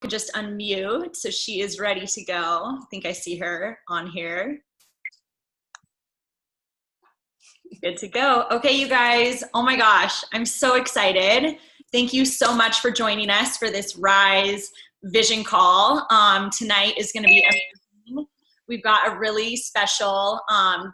could just unmute. So she is ready to go. I think I see her on here. Good to go. Okay, you guys. Oh my gosh, I'm so excited. Thank you so much for joining us for this Rise Vision Call. Tonight is going to be amazing. We've got a really special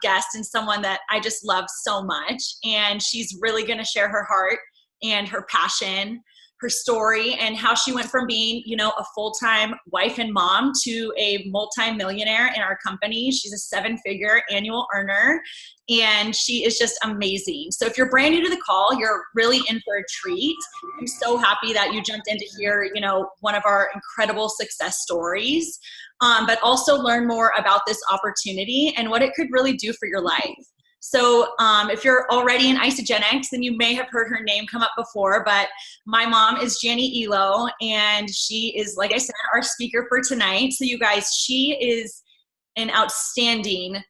guest and someone that I just love so much. And she's really going to share her heart and her passion, her story, and how she went from being, you know, a full-time wife and mom to a multi-millionaire in our company. She's a 7-figure annual earner, and she is just amazing. So if you're brand new to the call, you're really in for a treat. I'm so happy that you jumped in to hear, you know, one of our incredible success stories, but also learn more about this opportunity and what it could really do for your life. So if you're already in Isagenix, then you may have heard her name come up before, but my mom is Jani Ehlo, and she is, like I said, our speaker for tonight. So you guys, she is an outstanding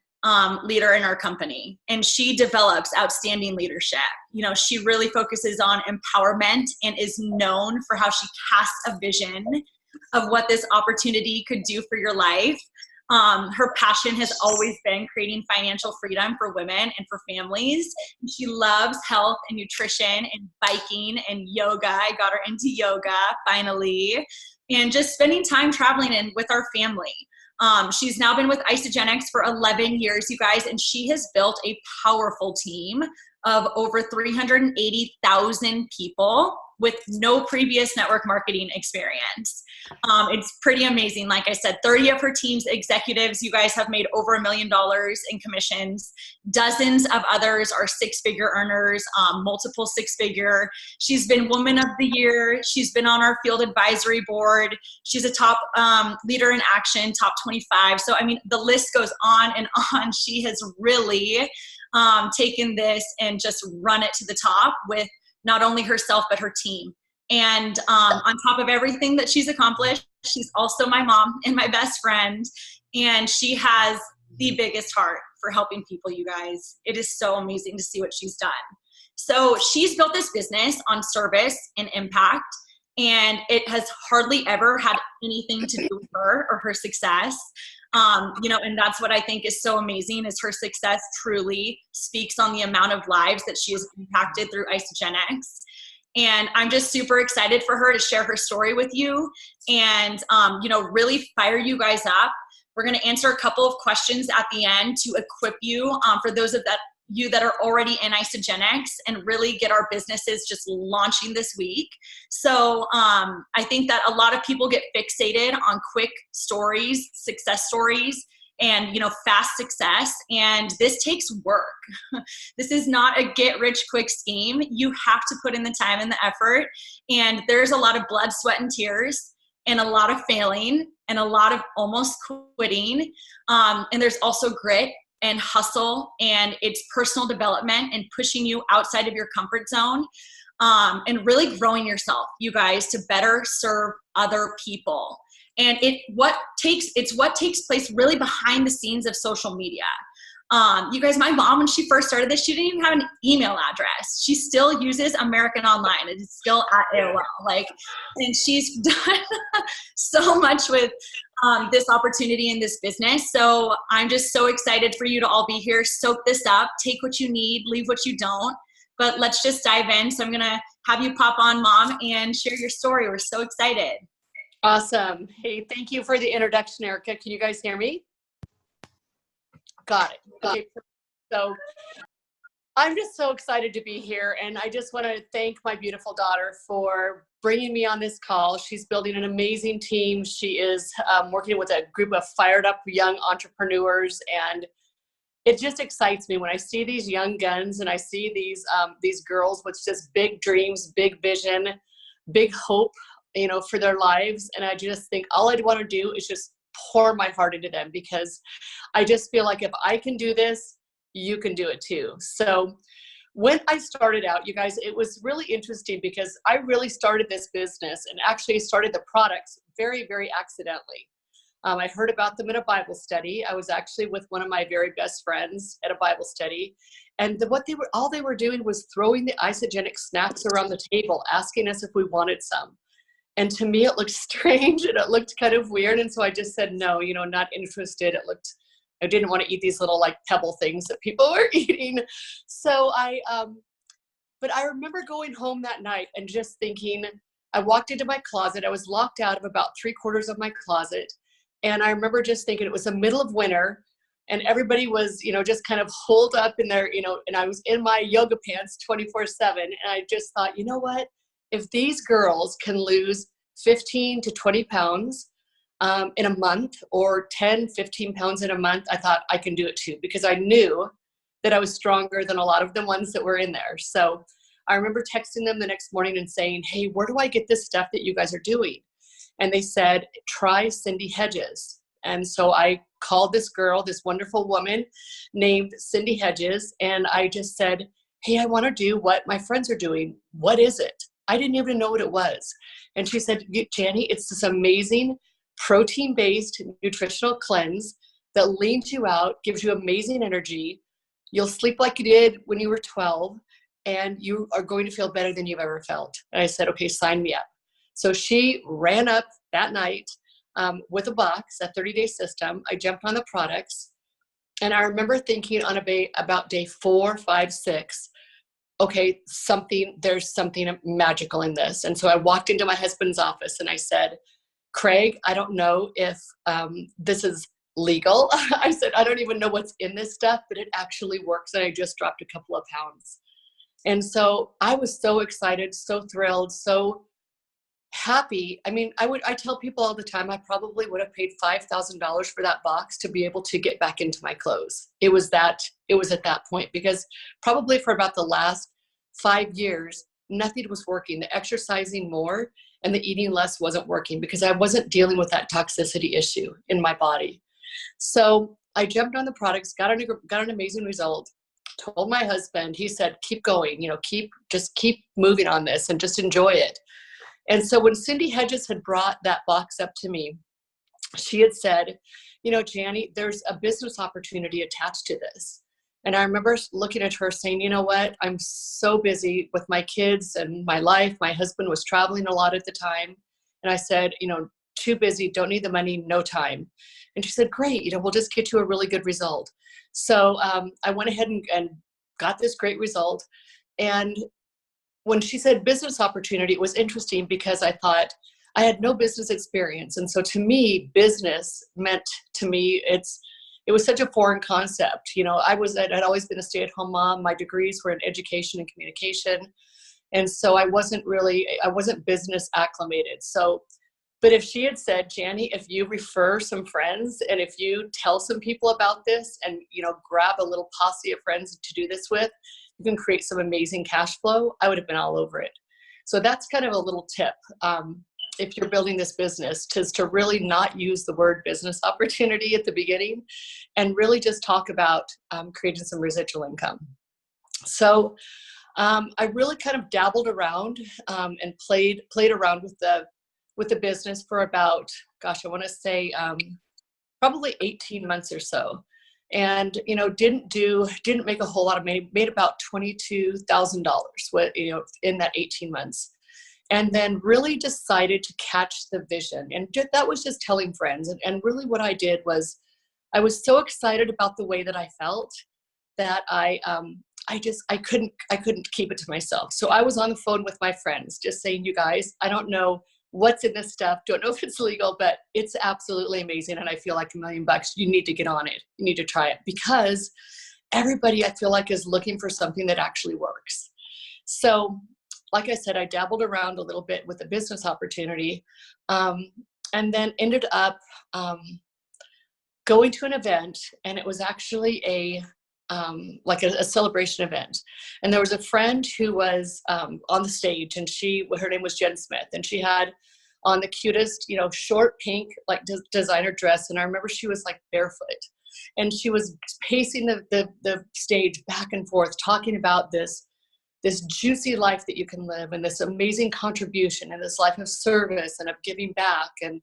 leader in our company, and she develops outstanding leadership. You know, she really focuses on empowerment and is known for how she casts a vision of what this opportunity could do for your life. Her passion has always been creating financial freedom for women and for families. She loves health and nutrition and biking and yoga. I got her into yoga finally, and just spending time traveling with our family. She's now been with Isagenix for 11 years, you guys, and she has built a powerful team of over 380,000 people with no previous network marketing experience. It's pretty amazing. Like I said, 30 of her team's executives, you guys, have made over $1 million in commissions. Dozens of others are 6-figure earners, multiple 6-figure. She's been Woman of the Year. She's been on our field advisory board. She's a top leader in action, top 25. So, I mean, the list goes on and on. She has really taken this and just run it to the top with not only herself, but her team. And on top of everything that she's accomplished, she's also my mom and my best friend. And she has the biggest heart for helping people, you guys. It is so amazing to see what she's done. So she's built this business on service and impact, and it has hardly ever had anything to do with her or her success. You know, and that's what I think is so amazing, is her success truly speaks on the amount of lives that she has impacted through Isagenix. And I'm just super excited for her to share her story with you and, you know, really fire you guys up. We're going to answer a couple of questions at the end to equip you for those of you that are already in Isagenix, and really get our businesses just launching this week. So I think that a lot of people get fixated on quick stories, success stories, and, you know, fast success. And this takes work. This is not a get rich quick scheme. You have to put in the time and the effort. And there's a lot of blood, sweat, and tears, and a lot of failing, and a lot of almost quitting. And there's also grit and hustle, and it's personal development and pushing you outside of your comfort zone, and really growing yourself, you guys, to better serve other people. And it's what takes place really behind the scenes of social media. You guys, my mom, when she first started this, she didn't even have an email address. She still uses American Online. It's still at Ehlo. And she's done so much with this opportunity in this business. So I'm just so excited for you to all be here. Soak this up. Take what you need. Leave what you don't. But let's just dive in. So I'm going to have you pop on, Mom, and share your story. We're so excited. Awesome. Hey, thank you for the introduction, Erica. Can you guys hear me? Got it. Okay. So I'm just so excited to be here, and I just want to thank my beautiful daughter for bringing me on this call. She's building an amazing team. She is working with a group of fired up young entrepreneurs, and it just excites me when I see these young guns and I see these girls with just big dreams, big vision, big hope, you know, for their lives. And I just think all I want to do is just pour my heart into them, because I just feel like if I can do this, you can do it too. So when I started out, you guys, it was really interesting because I really started this business and actually started the products very, very accidentally. I heard about them in a Bible study. I was actually with one of my very best friends at a Bible study, and all they were doing was throwing the Isagenix snacks around the table, asking us if we wanted some. And to me, it looked strange and it looked kind of weird. And so I just said, no, not interested. I didn't want to eat these little like pebble things that people were eating. So but I remember going home that night and just thinking, I walked into my closet. I was locked out of about 3/4 of my closet. And I remember just thinking it was the middle of winter and everybody was, just kind of holed up in their, and I was in my yoga pants 24/7. And I just thought, you know what? If these girls can lose 15 to 20 pounds in a month, or 10, 15 pounds in a month, I thought I can do it too, because I knew that I was stronger than a lot of the ones that were in there. So I remember texting them the next morning and saying, hey, where do I get this stuff that you guys are doing? And they said, try Cindy Hedges. And so I called this girl, this wonderful woman named Cindy Hedges. And I just said, hey, I want to do what my friends are doing. What is it? I didn't even know what it was. And she said, Jani, it's this amazing protein-based nutritional cleanse that leans you out, gives you amazing energy. You'll sleep like you did when you were 12, and you are going to feel better than you've ever felt. And I said, okay, sign me up. So she ran up that night with a box, a 30-day system. I jumped on the products. And I remember thinking on about day 4, 5, 6, okay, there's something magical in this. And so I walked into my husband's office and I said, Craig, I don't know if this is legal. I said, I don't even know what's in this stuff, but it actually works. And I just dropped a couple of pounds. And so I was so excited, so thrilled, so happy. I mean, I tell people all the time, I probably would have paid $5,000 for that box to be able to get back into my clothes. It was at that point, because probably for about the last 5 years, nothing was working. The exercising more and the eating less wasn't working, because I wasn't dealing with that toxicity issue in my body. So I jumped on the products, got an amazing result, told my husband. He said, keep going, just keep moving on this and just enjoy it. And so when Cindy Hedges had brought that box up to me, she had said, Jani, there's a business opportunity attached to this. And I remember looking at her saying, you know what, I'm so busy with my kids and my life. My husband was traveling a lot at the time. And I said, too busy, don't need the money, no time. And she said, great, we'll just get you a really good result. So I went ahead and got this great result. And when she said business opportunity, it was interesting, because I thought I had no business experience. And so to me, business meant to me, it was such a foreign concept. I'd always been a stay-at-home mom. My degrees were in education and communication. And so I wasn't business acclimated. So, but if she had said, Jani, if you refer some friends and if you tell some people about this and, grab a little posse of friends to do this with, you can create some amazing cash flow, I would have been all over it. So that's kind of a little tip. If you're building this business, to really not use the word business opportunity at the beginning, and really just talk about creating some residual income. So I really kind of dabbled around and played around with the business for about, I want to say probably 18 months or so. And, didn't make a whole lot of money, made about $22,000, in that 18 months. And then really decided to catch the vision. And that was just telling friends. And really what I did was, I was so excited about the way that I felt that I couldn't keep it to myself. So I was on the phone with my friends just saying, you guys, I don't know what's in this stuff. Don't know if it's legal, but it's absolutely amazing. And I feel like $1 million. You need to get on it. You need to try it, because everybody, I feel like, is looking for something that actually works. So like I said, I dabbled around a little bit with the business opportunity, and then ended up going to an event, and it was actually like a celebration event. And there was a friend who was on the stage, and her name was Jen Smith, and she had on the cutest, short pink, like designer dress. And I remember she was like barefoot, and she was pacing the stage back and forth, talking about this juicy life that you can live, and this amazing contribution, and this life of service and of giving back, and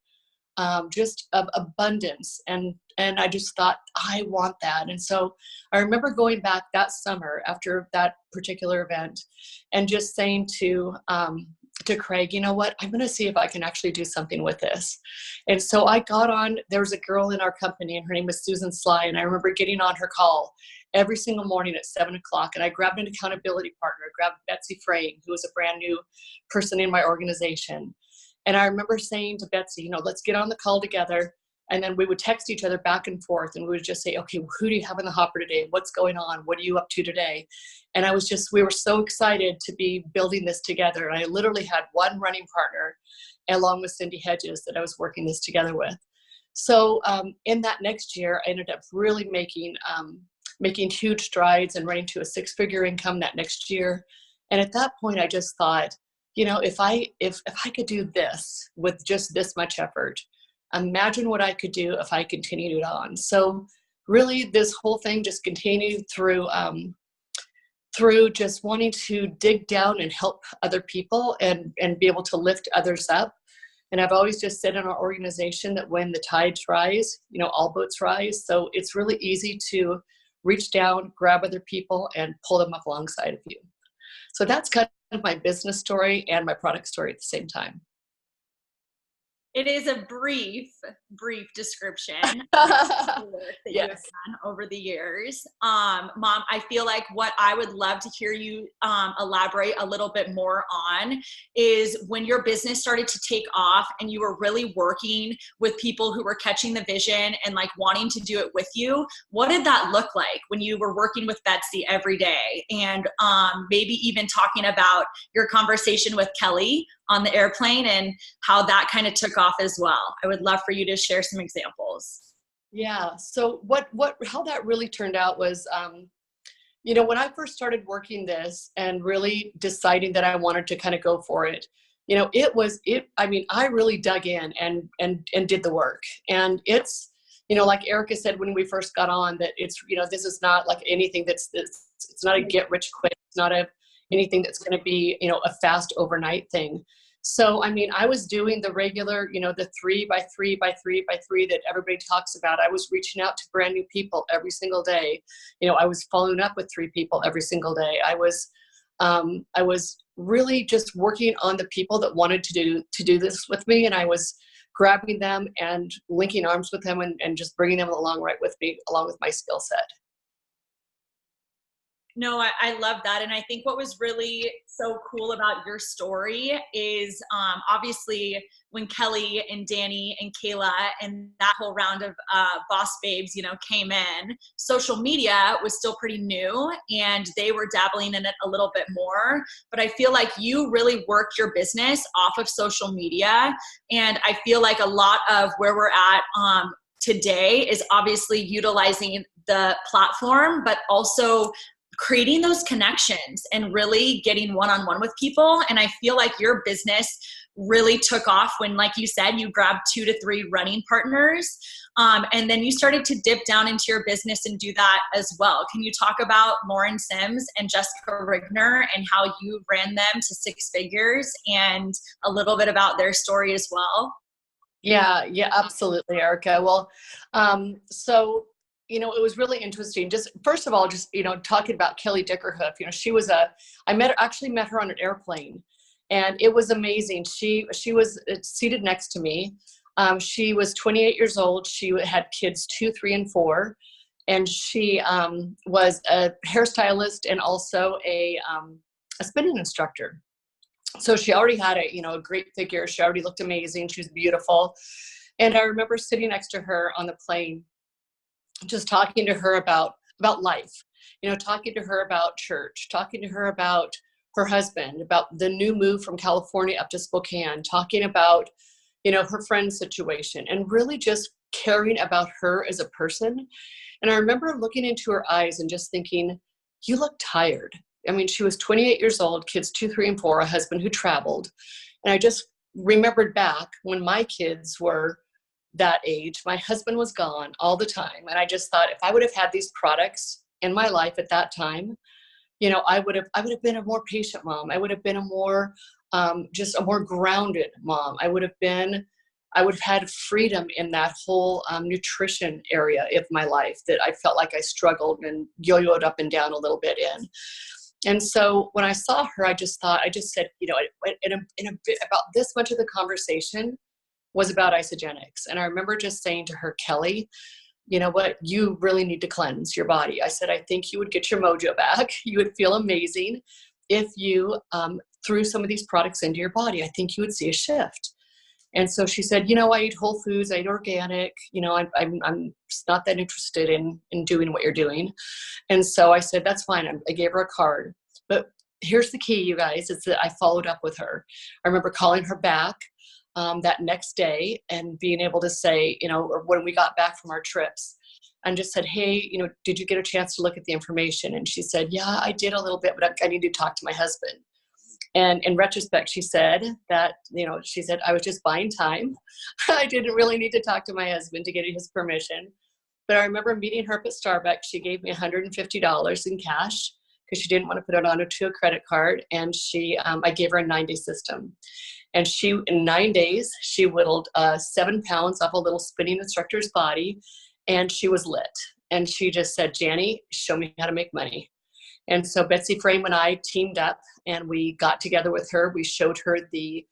just of abundance. And I just thought, I want that. And so I remember going back that summer after that particular event and just saying to to Craig, you know what, I'm going to see if I can actually do something with this. And so I got on, there was a girl in our company and her name was Susan Sly. And I remember getting on her call every single morning at 7:00. And I grabbed an accountability partner, grabbed Betsy Frayne, who was a brand new person in my organization. And I remember saying to Betsy, let's get on the call together. And then we would text each other back and forth and we would just say, okay, who do you have in the hopper today? What's going on? What are you up to today? And we were so excited to be building this together. And I literally had one running partner along with Cindy Hedges that I was working this together with. So in that next year, I ended up really making huge strides and running to a 6-figure income that next year. And at that point, I just thought, if I could do this with just this much effort, imagine what I could do if I continued it on. So really this whole thing just continued through just wanting to dig down and help other people and be able to lift others up. And I've always just said in our organization that when the tides rise, all boats rise. So it's really easy to reach down, grab other people and pull them up alongside of you. So that's kind of my business story and my product story at the same time. It is a brief description of the work that you have done over the years. Mom, I feel like what I would love to hear you elaborate a little bit more on is when your business started to take off and you were really working with people who were catching the vision and like wanting to do it with you. What did that look like when you were working with Betsy every day? And maybe even talking about your conversation with Kelly on the airplane and how that kind of took off as well. I would love for you to share some examples. Yeah. So how that really turned out was, when I first started working this and really deciding that I wanted to kind of go for it, I really dug in and did the work. And it's, like Erica said, when we first got on, that it's, this is not like anything it's not a get rich quick. It's not anything that's going to be, a fast overnight thing. So, I was doing the regular, the 3x3 by 3x3 that everybody talks about. I was reaching out to brand new people every single day. I was following up with 3 people every single day. I was really just working on the people that wanted to do this with me. And I was grabbing them and linking arms with them and just bringing them along right with me, along with my skill set. No, I love that. And I think what was really so cool about your story is obviously when Kelly and Danny and Kayla and that whole round of boss babes, came in, social media was still pretty new and they were dabbling in it a little bit more. But I feel like you really worked your business off of social media. And I feel like a lot of where we're at today is obviously utilizing the platform, but also creating those connections and really getting one-on-one with people. And I feel like your business really took off when, like you said, you grabbed 2 to 3 running partners. And then you started to dip down into your business and do that as well. Can you talk about Lauren Sims and Jessica Rigner and how you ran them to 6 figures and a little bit about their story as well? Yeah, absolutely, Erica. Well, so it was really interesting. Just first of all, talking about Kelly Dickerhoof. She was actually met her on an airplane, and it was amazing. She was seated next to me. She was 28 years old. She had kids 2, 3, and 4, and she was a hairstylist and also a spinning instructor. So she already had a great figure. She already looked amazing. She was beautiful, and I remember sitting next to her on the plane, just talking to her about life, talking to her about church, talking to her about her husband, about the new move from California up to Spokane, talking about, her friend's situation, and really just caring about her as a person. And I remember looking into her eyes and just thinking, you look tired. She was 28 years old, kids 2, 3, and 4, a husband who traveled. And I just remembered back when my kids were that age, my husband was gone all the time. And I just thought, if I would have had these products in my life at that time, I would have been a more patient mom. I would have been a more, just a more grounded mom. I would have had freedom in that whole nutrition area of my life that I felt like I struggled and yo-yoed up and down a little bit in. And so when I saw her, I just said, you know, in a bit about this much of the conversation was about isogenics. And I remember just saying to her, Kelly, you know what, you really need to cleanse your body. I said, I think you would get your mojo back. You would feel amazing if you threw some of these products into your body. I think you would see a shift. And so she said, you know, I eat whole foods, I eat organic, you know, I'm just not that interested in doing what you're doing. And so I said, that's fine. I gave her a card. But here's the key, you guys, is that I followed up with her. I remember calling her back that next day and being able to say, you know, or when we got back from our trips, and just said, hey, you know, did you get a chance to look at the information? And she said, yeah, I did a little bit, but I need to talk to my husband. And in retrospect, she said that, you know, she said, I was just buying time. I didn't really need to talk to my husband to get his permission. But I remember meeting her up at Starbucks. She gave me $150 in cash because she didn't want to put it onto a credit card. And I gave her a 9-day system. And in 9 days, she whittled 7 pounds off a little spinning instructor's body, and she was lit. And she just said, Jani, show me how to make money. And so Betsy Frame and I teamed up, and we got together with her. We showed her the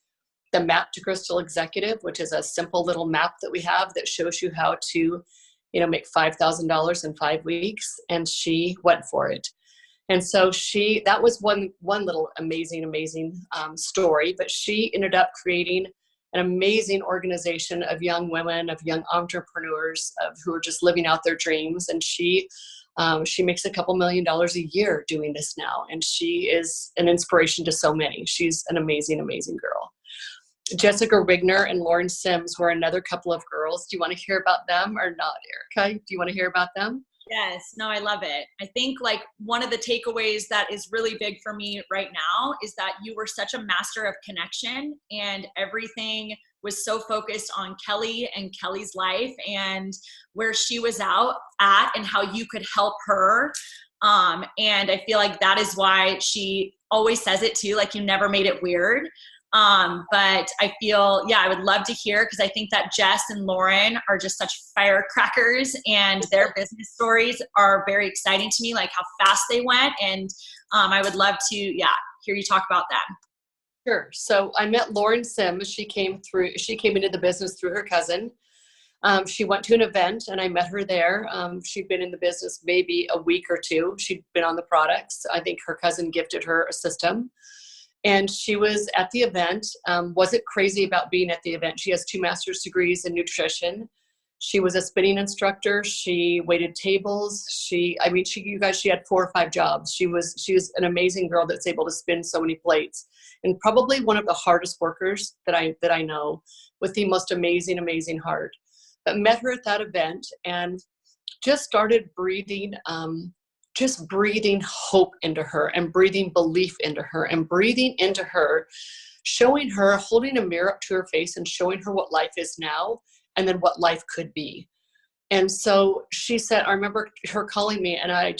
Map to Crystal Executive, which is a simple little map that we have that shows you how to, you know, make $5,000 in 5 weeks. And she went for it. And so that was one little amazing story, but she ended up creating an amazing organization of young women, of young entrepreneurs who are just living out their dreams. And she makes a couple $1 million a year doing this now. And she is an inspiration to so many. She's an amazing girl. Jessica Rigner and Lauren Sims were another couple of girls. Do you want to hear about them or not, Erica? Do you want to hear about them? Yes, no, I love it. I think like one of the takeaways that is really big for me right now is that you were such a master of connection, and everything was so focused on Kelly and Kelly's life and where she was at and how you could help her. And I feel like that is why she always says it too, like you never made it weird. But I feel, I would love to hear, because I think that Jess and Lauren are just such firecrackers, and their business stories are very exciting to me, like how fast they went. And I would love to, hear you talk about that. Sure. So I met Lauren Sims. She came into the business through her cousin. She went to an event and I met her there. She'd been in the business maybe a week or two. She'd been on the products. I think her cousin gifted her a system. And she was at the event, wasn't crazy about being at the event. She has 2 master's degrees in nutrition. She was a spinning instructor. She waited tables. She had 4 or 5 jobs. She was an amazing girl that's able to spin so many plates, and probably one of the hardest workers that I know, with the most amazing heart. But met her at that event and just started breathing hope into her, and breathing belief into her, and breathing into her, showing her, holding a mirror up to her face and showing her what life is now and then what life could be. And so she said, I remember her calling me, and I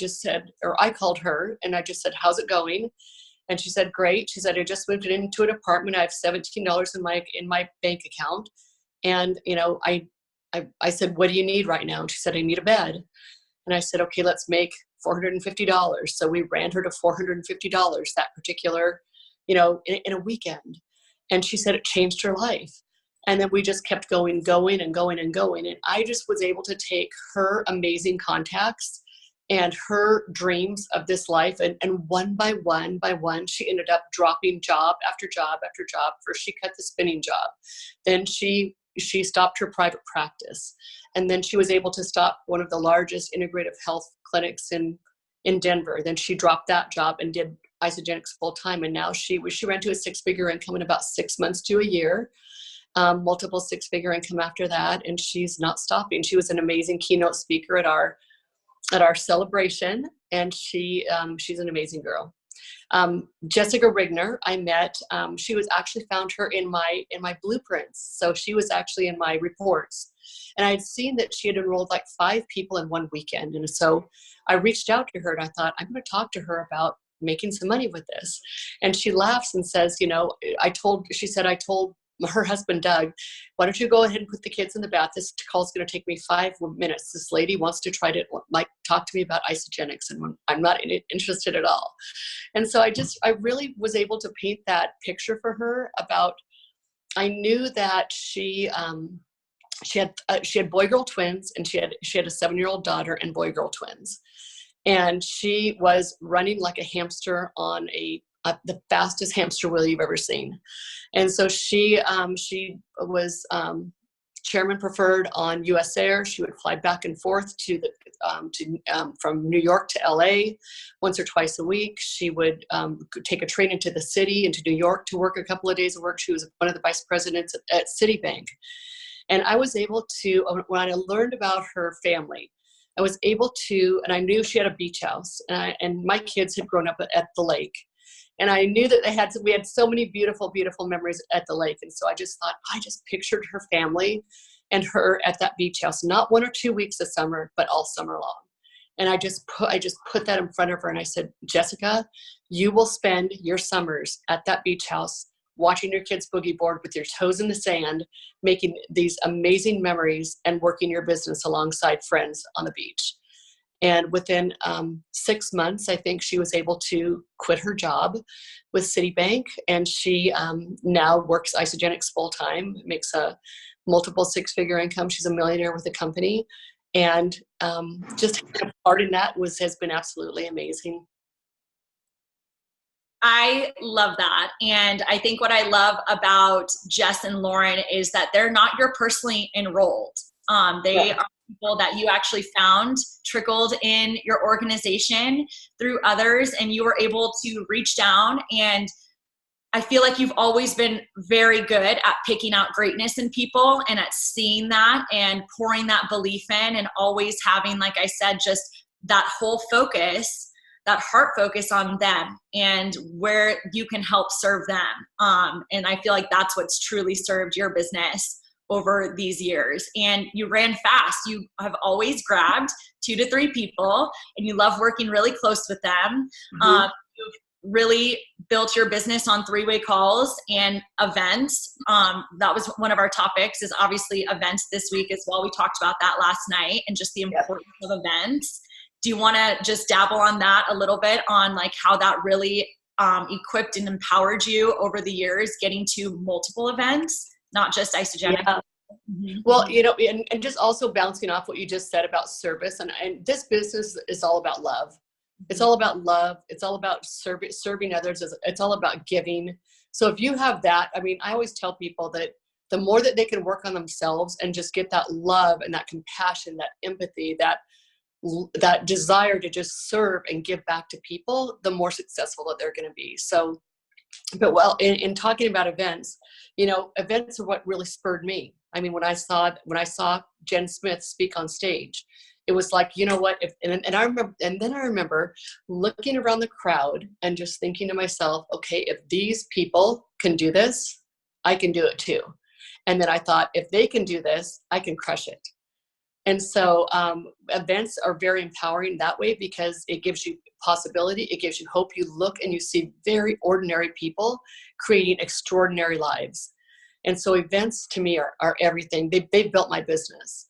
called her and I just said, how's it going? And she said, great. She said, I just moved into an apartment. I have $17 in my bank account. And, you know, I said, what do you need right now? And she said, I need a bed. And I said, okay, let's make $450. So we ran her to $450 that particular, you know, in a weekend. And she said it changed her life. And then we just kept going. And I just was able to take her amazing contacts and her dreams of this life. And one by one, she ended up dropping job after job after job. First, she cut the spinning job. Then she stopped her private practice. And then she was able to stop one of the largest integrative health clinics in Denver. Then she dropped that job and did isogenics full time. And now she ran to a 6-figure income in about 6 months to a year, multiple 6-figure income after that. And she's not stopping. She was an amazing keynote speaker at our celebration. And she's an amazing girl. Jessica Rigner, I met, she was actually found her in my blueprints. So she was actually in my reports, and I had seen that she had enrolled like 5 people in one weekend. And so I reached out to her and I thought, I'm going to talk to her about making some money with this. And she laughs and says, you know, I told her husband, Doug, why don't you go ahead and put the kids in the bath? This call's going to take me 5 minutes. This lady wants to try to talk to me about isogenics, and I'm not interested at all. And so I really was able to paint that picture for her about, I knew that she had boy-girl twins, and she had a 7-year-old daughter and boy-girl twins. And she was running like a hamster on the fastest hamster wheel you've ever seen. And so she was chairman preferred on US Air. She would fly back and forth from New York to LA once or twice a week. She would take a train into the city, into New York, to work a couple of days of work. She was one of the vice presidents at Citibank. And I was able to, when I learned about her family, I was able to, and I knew she had a beach house, and my kids had grown up at the lake. And I knew that we had so many beautiful, beautiful memories at the lake. And so I just thought, I just pictured her family and her at that beach house, not 1 or 2 weeks a summer, but all summer long. And I just put that in front of her, and I said, Jessica, you will spend your summers at that beach house watching your kids boogie board with your toes in the sand, making these amazing memories and working your business alongside friends on the beach. And within 6 months, I think she was able to quit her job with Citibank, and she now works Isogenics full time, makes a multiple 6-figure income. She's a millionaire with the company, and just part in that has been absolutely amazing. I love that. And I think what I love about Jess and Lauren is that they're not your personally enrolled. They are people that you actually found trickled in your organization through others, and you were able to reach down. And I feel like you've always been very good at picking out greatness in people and at seeing that and pouring that belief in, and always having, like I said, just that whole focus, that heart focus on them and where you can help serve them. And I feel like that's what's truly served your business over these years. And you ran fast. You have always grabbed 2 to 3 people, and you love working really close with them. Mm-hmm. You've really built your business on 3-way calls and events. That was one of our topics, is obviously events this week as well. We talked about that last night, and just the importance of events. Do you want to just dabble on that a little bit, on like how that really equipped and empowered you over the years, getting to multiple events, not just Isogenic? Yeah. Mm-hmm. Well, and just also bouncing off what you just said about service, and this business is all about love. It's all about love. It's all about serving others. It's all about giving. So if you have that, I mean, I always tell people that the more that they can work on themselves and just get that love and that compassion, that empathy, that desire to just serve and give back to people, the more successful that they're going to be. So, but in talking about events, events are what really spurred me. I mean, when I saw Jen Smith speak on stage, it was like, you know what? And then I remember looking around the crowd and just thinking to myself, okay, if these people can do this, I can do it too. And then I thought, if they can do this, I can crush it. And so events are very empowering that way, because it gives you possibility. It gives you hope. You look and you see very ordinary people creating extraordinary lives. And so events to me are everything. They've built my business.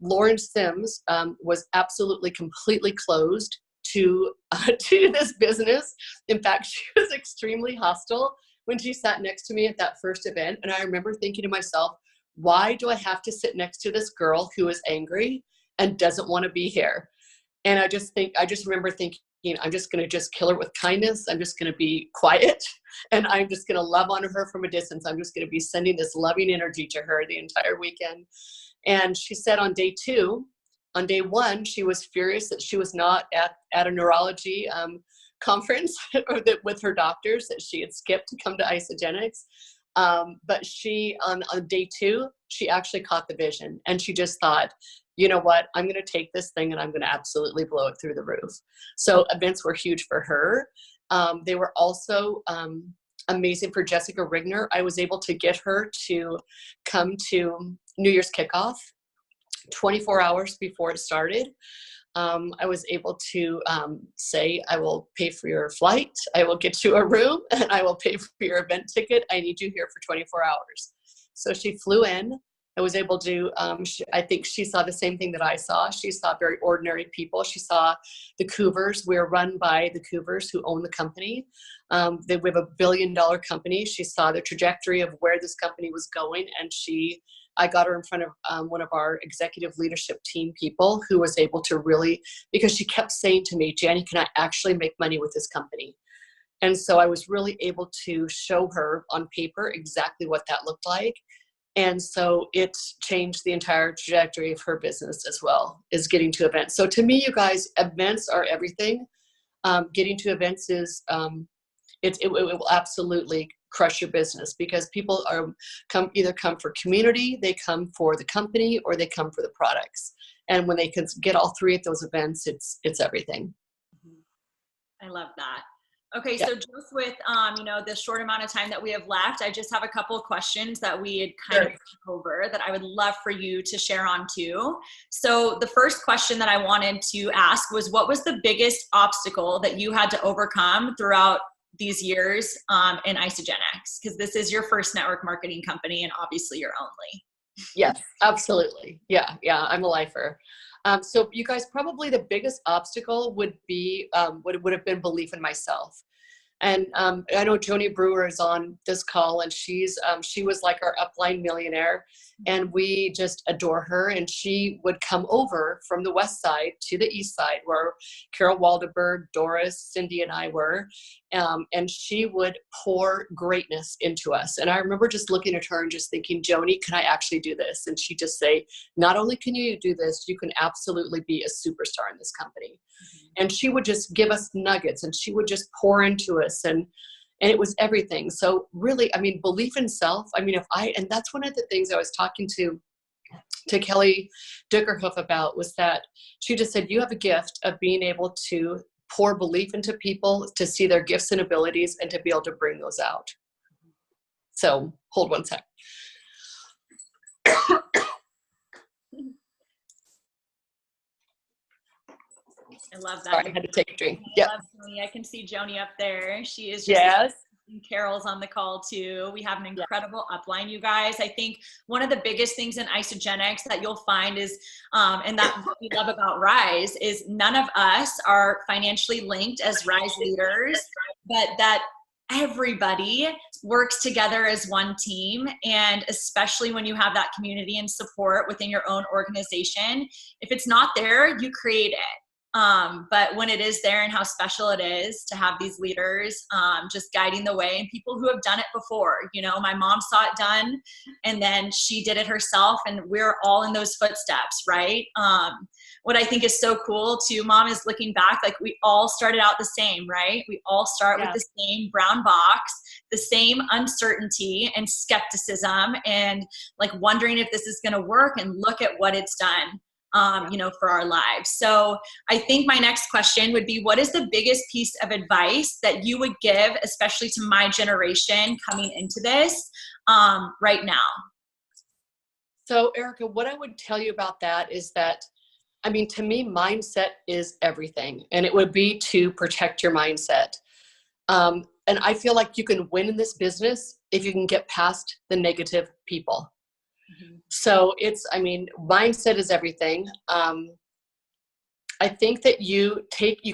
Lauren Sims was absolutely completely closed to this business. In fact, she was extremely hostile when she sat next to me at that first event. And I remember thinking to myself, why do I have to sit next to this girl who is angry and doesn't want to be here? And I just remember thinking, I'm just going to just kill her with kindness. I'm just going to be quiet, and I'm just going to love on her from a distance. I'm just going to be sending this loving energy to her the entire weekend. And she said on day 1, she was furious that she was not at a neurology conference with her doctors, that she had skipped to come to Isogenics. But she, on day 2, she actually caught the vision, and she just thought, you know what, I'm going to take this thing and I'm going to absolutely blow it through the roof. So events were huge for her. They were also amazing for Jessica Rigner. I was able to get her to come to New Year's kickoff 24 hours before it started. I was able to say, I will pay for your flight, I will get you a room, and I will pay for your event ticket. I need you here for 24 hours. So she flew in. I was able to, I think she saw the same thing that I saw. She saw very ordinary people. She saw the Coovers. We're run by the Coovers, who own the company. We have $1 billion company. She saw the trajectory of where this company was going, and I got her in front of one of our executive leadership team people, who was able to really, because she kept saying to me, Jani, can I actually make money with this company? And so I was really able to show her on paper exactly what that looked like. And so it changed the entire trajectory of her business as well, is getting to events. So to me, you guys, events are everything. Getting to events is, it will absolutely crush your business, because people either come for community, they come for the company, or they come for the products. And when they can get all three of those events, it's everything. I love that. Okay, Yeah. so just with the short amount of time that we have left, I just have a couple of questions that we had kind of over that I would love for you to share on too. So the first question that I wanted to ask was, what was the biggest obstacle that you had to overcome throughout these years in Isagenix? Because this is your first network marketing company, and obviously your only. Yes, absolutely. Yeah, I'm a lifer. So you guys, probably the biggest obstacle would be would have been belief in myself. And I know Joni Brewer is on this call, and she was like our upline millionaire, and we just adore her. And she would come over from the west side to the east side, where Carol Waldberg, Doris, Cindy, and I were, and she would pour greatness into us. And I remember just looking at her and just thinking, Joni, can I actually do this? And she'd just say, not only can you do this, you can absolutely be a superstar in this company. And she would just give us nuggets, and she would just pour into us, and it was everything. So really, I mean, belief in self. I mean, and that's one of the things I was talking to Kelly Dickerhoof about, was that she just said, you have a gift of being able to pour belief into people, to see their gifts and abilities, and to be able to bring those out. So hold one sec. I love that. Sorry, I had to take a drink. Yeah. I can see Joni up there. She is just yes. Carol's on the call too. We have an incredible upline, you guys. I think one of the biggest things in Isagenix that you'll find is, and that what we love about Rise, is none of us are financially linked as Rise leaders, but that everybody works together as one team. And especially when you have that community and support within your own organization, if it's not there, you create it. But when it is there, and how special it is to have these leaders just guiding the way, and people who have done it before. My mom saw it done, and then she did it herself, and we're all in those footsteps, right? What I think is so cool too, Mom, is looking back, like we all started out the same, right? We all start with the same brown box, the same uncertainty and skepticism, and like wondering if this is going to work, and look at what it's done. For our lives. So I think my next question would be, what is the biggest piece of advice that you would give, especially to my generation coming into this right now? So Erica, what I would tell you about that is that, I mean, to me, mindset is everything, and it would be to protect your mindset. And I feel like you can win in this business if you can get past the negative people. So mindset is everything. I think that you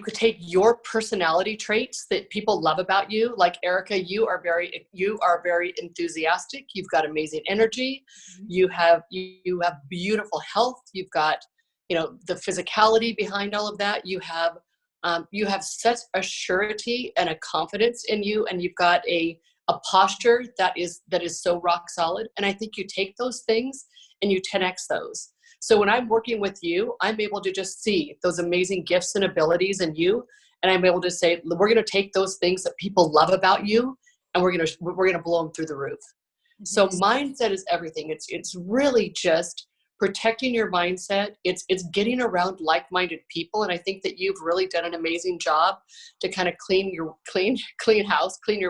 could take your personality traits that people love about you. Like Erica, you are very enthusiastic. You've got amazing energy. You have beautiful health. You've got, the physicality behind all of that. You have such a surety and a confidence in you, and you've got a posture that is so rock solid. And I think you take those things and you 10x those. So when I'm working with you, I'm able to just see those amazing gifts and abilities in you. And I'm able to say, we're going to take those things that people love about you, and we're going to blow them through the roof. So mindset is everything. It's really just protecting your mindset. It's getting around like-minded people. And I think that you've really done an amazing job to kind of clean your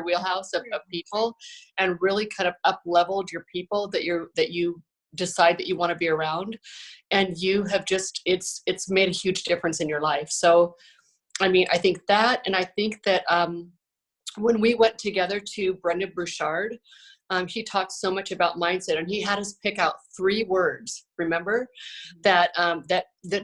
wheelhouse of people, and really kind of up-leveled your people that you decide that you want to be around. And you have just, it's made a huge difference in your life. So, I mean, I think that, and I think that when we went together to Brendan Burchard, he talked so much about mindset, and he had us pick out 3 words, remember, that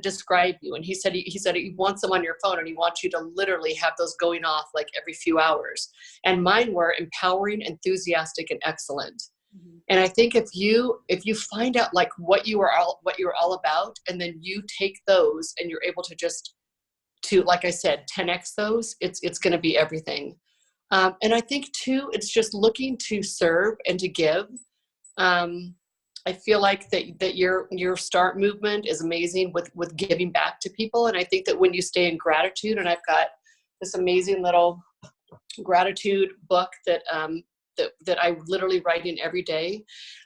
describe you. And he said he wants them on your phone, and he wants you to literally have those going off like every few hours. And mine were empowering, enthusiastic, and excellent. And I think if you find out like what you're all about, and then you take those and you're able to just like I said, 10x those, it's going to be everything. And I think too, it's just looking to serve and to give. I feel like that your START movement is amazing with giving back to people. And I think that when you stay in gratitude, and I've got this amazing little gratitude book that I literally write in every day.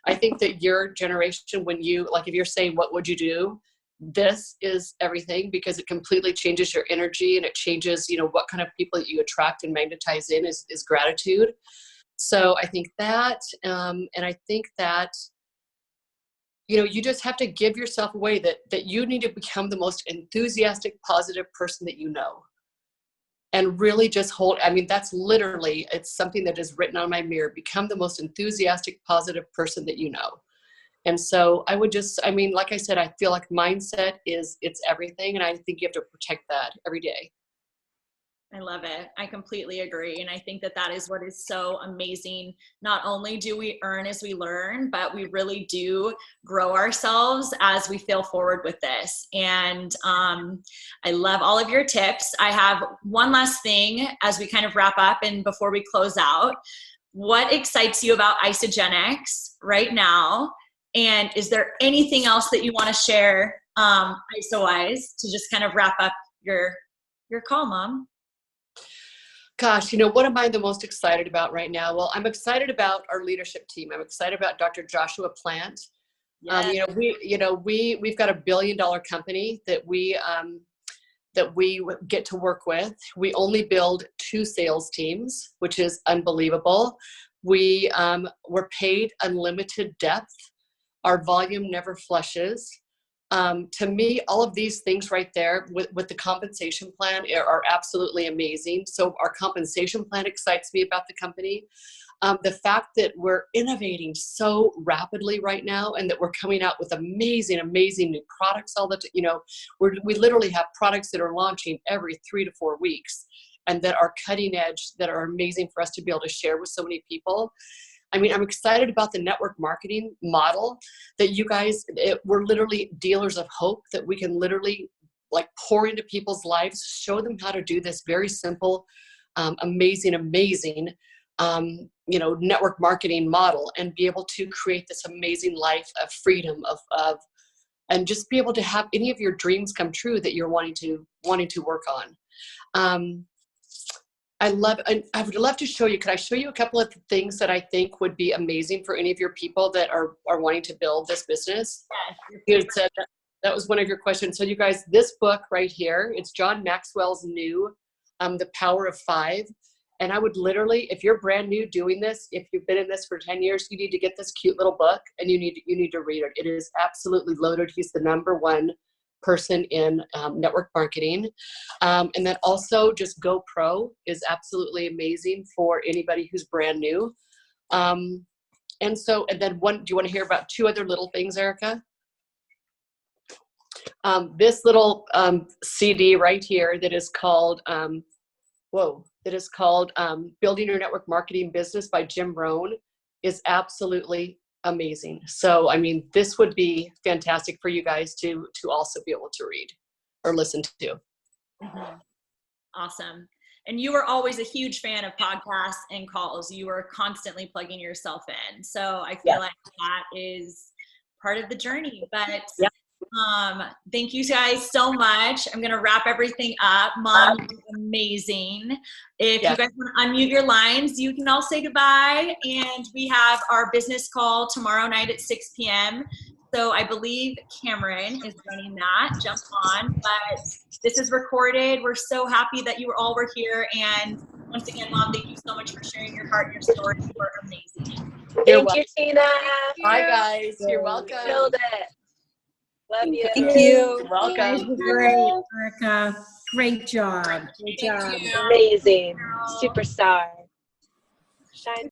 I think that your generation, when you, like, if you're saying, what would you do? This is everything, because it completely changes your energy, and it changes, what kind of people that you attract and magnetize in is gratitude. So I think that, and I think that, you just have to give yourself away, that you need to become the most enthusiastic, positive person that you know. And really just that's literally, it's something that is written on my mirror. Become the most enthusiastic, positive person that you know. And so I would just, like I said, I feel like mindset it's everything. And I think you have to protect that every day. I love it. I completely agree. And I think that is what is so amazing. Not only do we earn as we learn, but we really do grow ourselves as we fail forward with this. And I love all of your tips. I have one last thing as we kind of wrap up and before we close out. What excites you about Isogenics right now? And is there anything else that you want to share ISO-wise to just kind of wrap up your call, Mom? Gosh, what am I the most excited about right now? Well, I'm excited about our leadership team. I'm excited about Dr. Joshua Plant. Yes. We've got $1 billion company that we get to work with. We only build 2 sales teams, which is unbelievable. We're paid unlimited depth. Our volume never flushes. To me, all of these things right there with the compensation plan are absolutely amazing. So our compensation plan excites me about the company. The fact that we're innovating so rapidly right now, and that we're coming out with amazing new products all the time. We literally have products that are launching every 3 to 4 weeks, and that are cutting edge, that are amazing for us to be able to share with so many people. I'm excited about the network marketing model that you guys, we're literally dealers of hope, that we can literally like pour into people's lives, show them how to do this very simple, amazing, network marketing model, and be able to create this amazing life of freedom, and just be able to have any of your dreams come true that you're wanting to work on. I would love to show you. Could I show you a couple of things that I think would be amazing for any of your people that are wanting to build this business? Yes. That was one of your questions. So you guys, this book right here, it's John Maxwell's new, The Power of 5. And I would literally, if you're brand new doing this, if you've been in this for 10 years, you need to get this cute little book, and you need to read it. It is absolutely loaded. He's the #1 person in network marketing. And then also just Go Pro is absolutely amazing for anybody who's brand new. And then do you want to hear about 2 other little things, Erica? This little CD right here that is called, Building Your Network Marketing Business by Jim Rohn is absolutely amazing. So, this would be fantastic for you guys to also be able to read or listen to. Mm-hmm. Awesome. And you were always a huge fan of podcasts and calls. You were constantly plugging yourself in. So I feel like that is part of the journey. But thank you guys so much. I'm going to wrap everything up. Mom, you're amazing. If you guys want to unmute your lines, you can all say goodbye. And we have our business call tomorrow night at 6 p.m. So I believe Cameron is running that. Jump on. But this is recorded. We're so happy that you all were here. And once again, Mom, thank you so much for sharing your heart and your story. You are amazing. Thank you, Tina. Bye, guys. You're welcome. Killed it. Love you. Thank you. You're welcome. You guys were great, Erica. Great job. Great job. Amazing. Superstar. Shine